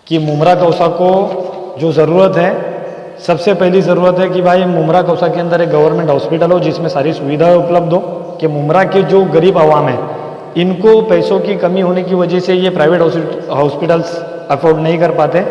कि मुमरा कौसा को जो ज़रूरत है, सबसे पहली ज़रूरत है कि भाई मुमरा कौसा के अंदर एक गवर्नमेंट हॉस्पिटल हो जिसमें सारी सुविधाएं उपलब्ध हो। कि मुमरा के जो गरीब आवाम है इनको पैसों की कमी होने की वजह से ये प्राइवेट हॉस्पिटल्स अफोर्ड नहीं कर पाते।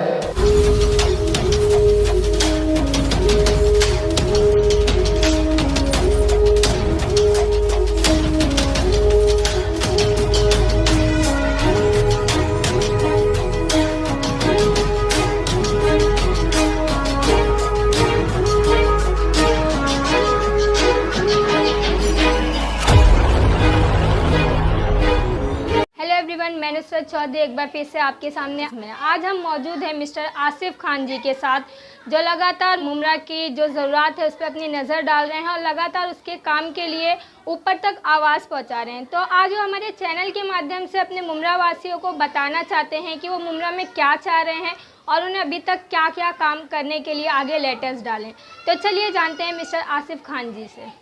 मैं नुसरत चौधरी एक बार फिर से आपके सामने आज हम मौजूद हैं मिस्टर आसिफ खान जी के साथ, जो लगातार मुमरा की जो ज़रूरत है उस पर अपनी नज़र डाल रहे हैं और लगातार उसके काम के लिए ऊपर तक आवाज़ पहुंचा रहे हैं। तो आज वो हमारे चैनल के माध्यम से अपने मुमरा वासियों को बताना चाहते हैं कि वो मुमरा में क्या चाह रहे हैं और उन्हें अभी तक क्या क्या काम करने के लिए आगे लेटर्स डालें। तो चलिए जानते हैं मिस्टर आसिफ खान जी से।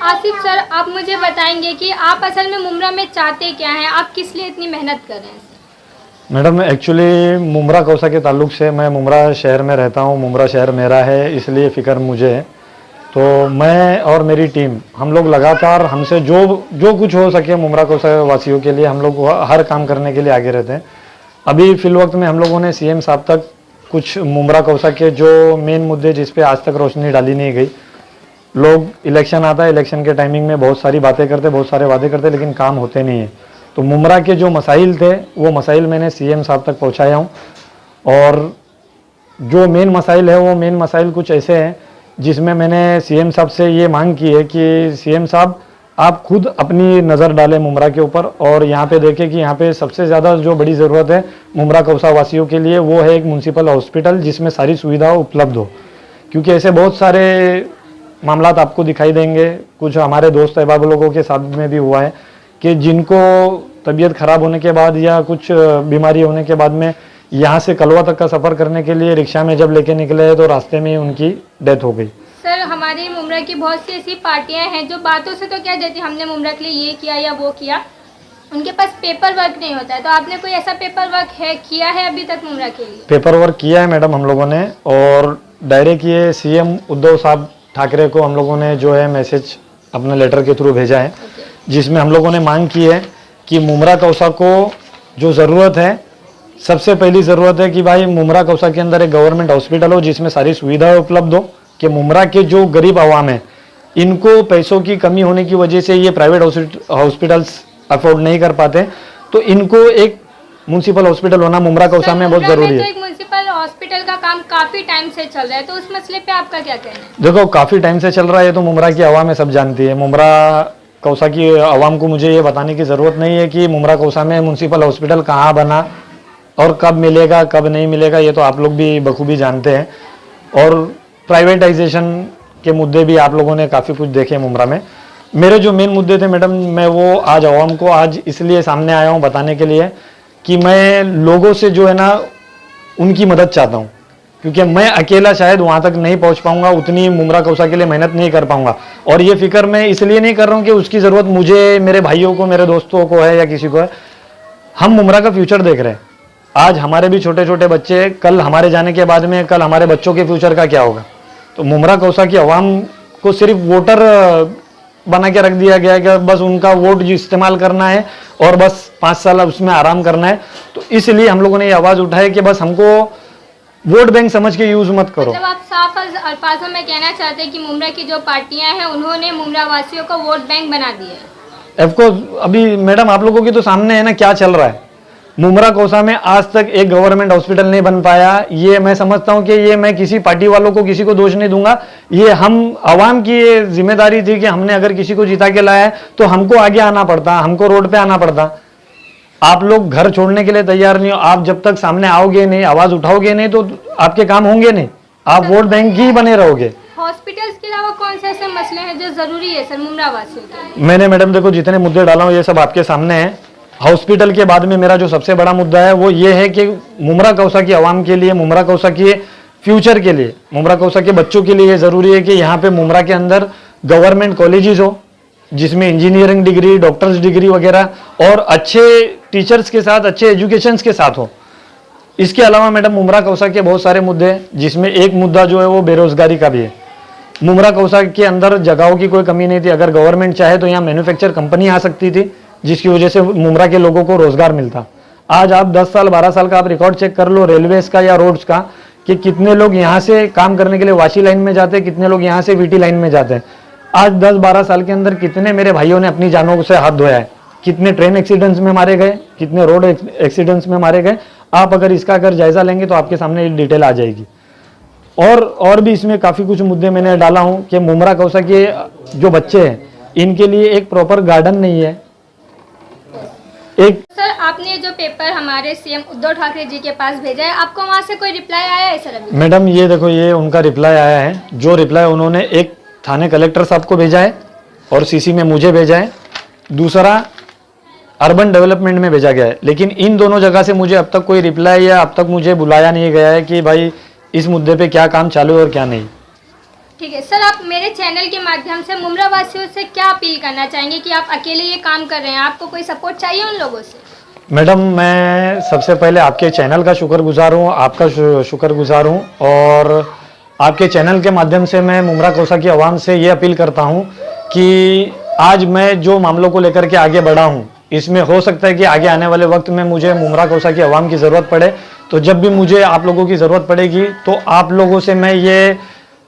आसिफ सर, आप मुझे बताएंगे कि आप असल में मुमरा में चाहते क्या हैं, आप किस लिए इतनी मेहनत कर रहे हैं? मैडम, एक्चुअली मुमरा कौसा के ताल्लुक से मैं मुमरा शहर में रहता हूँ, मुमरा शहर मेरा है, इसलिए फ़िक्र मुझे है। तो मैं और मेरी टीम हम लोग लगातार हमसे जो कुछ हो सके मुमरा कौसा वासियों के लिए हम लोग हर काम करने के लिए आगे रहते हैं। अभी फिल वक्त में हम लोगों ने सीएम साहब तक कुछ मुमरा कौसा के जो मेन मुद्दे जिस पे आज तक रोशनी डाली नहीं गई, लोग इलेक्शन आता है, इलेक्शन के टाइमिंग में बहुत सारी बातें करते, बहुत सारे वादे करते, लेकिन काम होते नहीं है। तो मुमरा के जो मसाइल थे वो मसाइल मैंने सीएम साहब तक पहुंचाया हूं। और जो मेन मसाइल है वो मेन मसाइल कुछ ऐसे हैं जिसमें मैंने सीएम साहब से ये मांग की है कि सीएम साहब आप खुद अपनी नज़र डालें मुमरा के ऊपर और यहाँ पे देखें कि यहाँ पे सबसे ज़्यादा जो बड़ी ज़रूरत है मुमरा कौसा वासियों के लिए वो है एक म्यूनसिपल हॉस्पिटल जिसमें सारी सुविधा उपलब्ध हो। क्योंकि ऐसे बहुत सारे मामलात आपको दिखाई देंगे, कुछ हमारे दोस्त अहबाब लोगों के साथ में भी हुआ है कि जिनको तबीयत ख़राब होने के बाद या कुछ बीमारी होने के बाद में यहाँ से कलवा तक का सफ़र करने के लिए रिक्शा में जब लेके निकले तो रास्ते में उनकी डेथ हो गई। सर, हमारी मुमरा की बहुत सी ऐसी पार्टियां हैं जो बातों से तो क्या देती, हमने मुमरा के लिए ये किया या वो किया, उनके पास पेपर वर्क नहीं होता है। तो आपने कोई ऐसा पेपर वर्क किया है अभी तक मुमरा के लिए? पेपर वर्क किया है मैडम हम लोगों ने, और डायरेक्ट ये सीएम उद्धव साहब ठाकरे को हम लोगों ने जो है मैसेज अपने लेटर के थ्रू भेजा है, जिसमें हम लोगों ने मांग की है कि मुमरा कौसा को जो ज़रूरत है, सबसे पहली ज़रूरत है कि भाई मुमरा कौसा के अंदर एक गवर्नमेंट हॉस्पिटल हो जिसमें सारी सुविधाएं उपलब्ध हो। कि मुमरा के जो गरीब आवाम है इनको पैसों की कमी होने की वजह से ये प्राइवेट हॉस्पिटल्स अफोर्ड नहीं कर पाते, तो इनको एक म्यूनसिपल हॉस्पिटल होना मुमरा कौसा में बहुत ज़रूरी है। म्यूनसिपल हॉस्पिटल का काम काफ़ी टाइम से चल रहा है, तो उस मसले पे आपका क्या कहना है? देखो, काफ़ी टाइम से चल रहा है तो मुमरा की आवाम है, सब जानती है। मुमरा कौसा की आवाम को मुझे ये बताने की ज़रूरत नहीं है कि मुमरा कौसा में म्यूनसिपल हॉस्पिटल कहाँ बना और कब मिलेगा कब नहीं मिलेगा, ये तो आप लोग भी बखूबी जानते हैं। और प्राइवेटाइजेशन के मुद्दे भी आप लोगों ने काफ़ी कुछ देखे मुमरा में। मेरे जो मेन मुद्दे थे मैडम, मैं वो आज आवाम को आज इसलिए सामने आया हूँ बताने के लिए कि मैं लोगों से जो है ना उनकी मदद चाहता हूँ, क्योंकि मैं अकेला शायद वहाँ तक नहीं पहुँच पाऊँगा, उतनी मुमरा कौसा के लिए मेहनत नहीं कर पाऊँगा। और ये फिक्र मैं इसलिए नहीं कर रहा हूँ कि उसकी ज़रूरत मुझे, मेरे भाइयों को, मेरे दोस्तों को है या किसी को है। हम मुमरा का फ्यूचर देख रहे हैं। आज हमारे भी छोटे छोटे बच्चे, कल हमारे जाने के बाद में कल हमारे बच्चों के फ्यूचर का क्या होगा। तो मुमरा कौसा की आवाम को सिर्फ वोटर बना के रख दिया गया है कि बस उनका वोट इस्तेमाल करना है और बस 5 साल उसमें आराम करना है। तो इसलिए हम लोगों ने ये आवाज़ उठाई कि बस हमको वोट बैंक समझ के यूज़ मत करो। मतलब आप साफ अल्फाजों में कहना चाहते हैं कि मुमरा की जो पार्टियां हैं उन्होंने मुमरा वासियों को वोट बैंक बना दिया है? ऑफकोर्स, अभी मैडम आप लोगों के तो सामने है ना क्या चल रहा है। मुमरा कौसा में आज तक एक गवर्नमेंट हॉस्पिटल नहीं बन पाया। ये मैं समझता हूँ कि ये मैं किसी पार्टी वालों को, किसी को दोष नहीं दूंगा, ये हम आवाम की ये जिम्मेदारी थी कि हमने अगर किसी को जिता के लाया है तो हमको आगे आना पड़ता, हमको रोड पे आना पड़ता। आप लोग घर छोड़ने के लिए तैयार नहीं हो। आप जब तक सामने आओगे नहीं, आवाज उठाओगे नहीं, तो आपके काम होंगे नहीं, आप वोट बैंक ही बने रहोगे। हॉस्पिटल्स के अलावा कौन से ऐसे मसले हैं जो जरूरी है सर मुमरा वासियों के लिए? मैंने मैडम देखो जितने मुद्दे डाला हूँ ये सब आपके सामने है। हॉस्पिटल के बाद में मेरा जो सबसे बड़ा मुद्दा है वो ये है कि मुमरा कौसा की आवाम के लिए, मुमरा कौसा के फ्यूचर के लिए, मुमरा कौसा के बच्चों के लिए जरूरी है कि यहाँ पे मुमरा के अंदर गवर्नमेंट कॉलेजेस हो जिसमें इंजीनियरिंग डिग्री, डॉक्टर्स डिग्री वगैरह और अच्छे टीचर्स के साथ, अच्छे एजुकेशंस के साथ हो। इसके अलावा मैडम मुमरा कौसा के बहुत सारे मुद्दे हैं, जिसमें एक मुद्दा जो है वो बेरोजगारी का भी है। मुमरा कौसा के अंदर जगहों की कोई कमी नहीं थी। अगर गवर्नमेंट चाहे तो यहाँ मैन्युफैक्चर कंपनी आ सकती थी, जिसकी वजह से मुमरा के लोगों को रोजगार मिलता। आज आप 10 साल 12 साल का आप रिकॉर्ड चेक कर लो रेलवेज का या रोड्स का, कि कितने लोग यहाँ से काम करने के लिए वाशी लाइन में जाते हैं, कितने लोग यहाँ से वीटी लाइन में जाते हैं। आज 10-12 साल के अंदर कितने मेरे भाइयों ने अपनी जानों से हाथ धोया है, कितने ट्रेन एक्सीडेंट्स में मारे गए, कितने रोड एक्सीडेंट्स में मारे गए। आप अगर इसका अगर जायजा लेंगे तो आपके सामने डिटेल आ जाएगी। और भी इसमें काफ़ी कुछ मुद्दे मैंने डाला हूं कि मुमरा कौसा के जो बच्चे हैं इनके लिए एक प्रॉपर गार्डन नहीं है। एक सर आपने जो पेपर हमारे सीएम उद्धव ठाकरे जी के पास भेजा है, आपको वहाँ से कोई रिप्लाई आया है सर? अभी मैडम ये देखो, ये उनका रिप्लाई आया है। जो रिप्लाई उन्होंने एक थाने कलेक्टर साहब को भेजा है और सीसी में मुझे भेजा है, दूसरा अर्बन डेवलपमेंट में भेजा गया है। लेकिन इन दोनों जगह से मुझे अब तक कोई रिप्लाई या अब तक मुझे बुलाया नहीं गया है कि भाई इस मुद्दे पे क्या काम चालू है और क्या नहीं। ठीक है सर, आप मेरे चैनल के माध्यम से मुमरा वासियों से क्या अपील करना चाहेंगे कि आप अकेले ये काम कर रहे हैं, आपको कोई सपोर्ट चाहिए उन लोगों से? मैडम मैं सबसे पहले आपके चैनल का शुक्रगुजार हूँ, आपका शुक्रगुजार हूँ, और आपके चैनल के माध्यम से मैं मुमरा कौसा की आवाम से ये अपील करता हूँ कि आज मैं जो मामलों को लेकर के आगे बढ़ा हूँ, इसमें हो सकता है कि आगे आने वाले वक्त में मुझे मुमरा कौसा की आवाम की ज़रूरत पड़े। तो जब भी मुझे आप लोगों की ज़रूरत पड़ेगी तो आप लोगों से मैं ये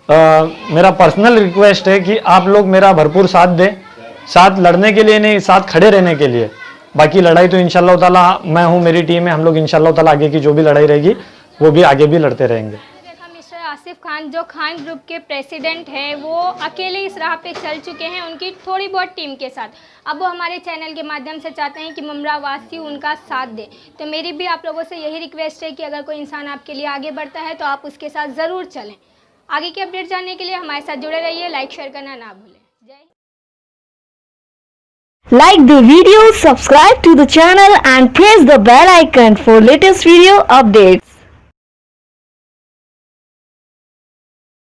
मेरा पर्सनल रिक्वेस्ट है कि आप लोग मेरा भरपूर साथ दें, साथ लड़ने के लिए नहीं, साथ खड़े रहने के लिए। बाकी लड़ाई तो इंशाल्लाह ताला मैं हूँ, मेरी टीम है, हम लोग इंशाल्लाह ताला आगे की जो भी लड़ाई रहेगी वो भी आगे भी लड़ते रहेंगे। मिस्टर आसिफ खान जो खान ग्रुप के प्रेसिडेंट हैं वो अकेले इस राह पे चल चुके हैं उनकी थोड़ी बहुत टीम के साथ। अब वो हमारे चैनल के माध्यम से चाहते हैं कि मुमरा वासी उनका साथ दे। तो मेरी भी आप लोगों से यही रिक्वेस्ट है कि अगर कोई इंसान आपके लिए आगे बढ़ता है तो आप उसके साथ ज़रूर चलें। आगे की अपडेट जानने के लिए हमारे साथ जुड़े रहिए, लाइक शेयर करना ना भूलें। Like the video, subscribe to the channel and press the bell icon for latest video updates.